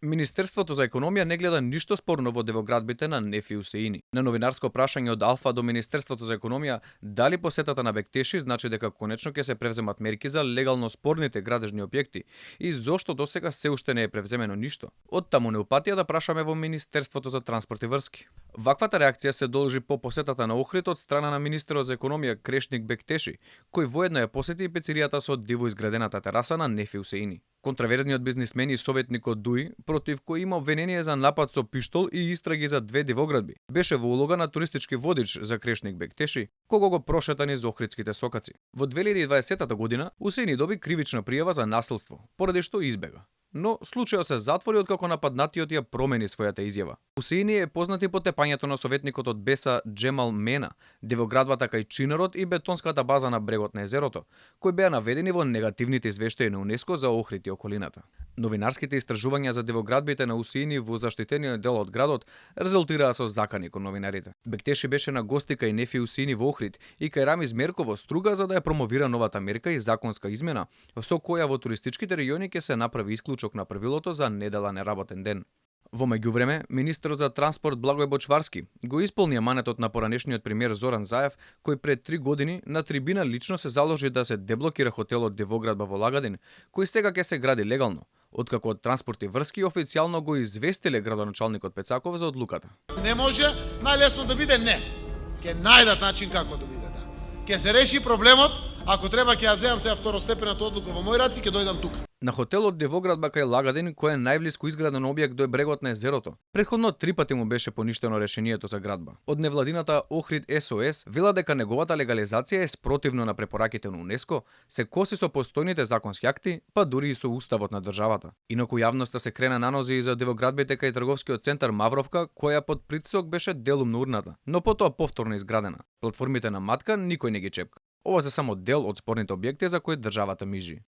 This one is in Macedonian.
Министерството за економија не гледа ништо спорно во девоградбите на Неф и Усеини. На новинарско прашање од Алфа до Министерството за економија дали посетата на Бектеши значи дека конечно ќе се превземат мерки за легално спорните градежни објекти и зошто досега се уште не е превземено ништо. Од таму не упатија да прашаме во Министерството за транспорт и врски. Ваквата реакција се должи по посетата на Охрид од страна на министерот за економија Крешник Бектеши, кој воедно ја посети и пецеријата со диво изградената тераса на Неф и Усеини. Контраверзниот бизнисмен и советник од ДУИ, против кој има обвинение за напад со пиштол и истраги за 2 дивоградби, беше во улога на туристички водич за Крешник Бектеши, кого го прошета низ охридските сокаци. Во 2020 година Усеини доби кривична пријава за насилство, поради што избега. Но случајот се затвори откако нападнатиот ја промени својата изјава. Усеини е познат и по тепањето на советникот од Беса Джемал Мена, дивоградбата кај Чинарот и бетонската база на брегот на езерото, кои беа наведени во негативните извештаи на УНЕСКО за Охрид и околината. Новинарските истражувања за дивоградбите на Усеини во заштитениот дел од градот резултираа со закани кон новинарите. Бектеши беше на гости кај Неф и Усеини во Охрид и кај Рамиз Мерково струга за да ја промовира новата мерка и законска измена, со која во туристичките региони ќе се направи исклучок на правилото за недела неработен ден. Во меѓувреме, министерот за транспорт Благој Бочварски го исполни аманетот на поранешниот премиер Зоран Заев, кој пред 3 години на трибина лично се заложи да се деблокира хотелот Девоградба во Лагадин, кој сега ќе се гради легално, откако од транспорт и врски официјално го известиле градоначалникот Пецаков за одлуката. Не може најлесно да биде не. Ке најдат начин како да биде да. Ке се реши проблемот, ако треба ќе ја земам сега второстепената одлука во мој раци, ќе дојдам тука. На хотелот Девоградба кај Лагадин, кој е најблиску изграден објект до брегот на езерото, претходно 3 пати му беше поништено решението за градба. Од невладината Охрид СОС вела дека неговата легализација е спротивно на препораките на УНЕСКО, се коси со постојните законски акти, па дури и со уставот на државата. Инаку јавноста се крена на нози и за девоградбите кај трговскиот центар Мавровка, која под притисок беше делумно урната, но потоа повторно изградена. Платформите на Матка никој не ги чепка. Ова се само дел од спорните објекти за кои државата мижи.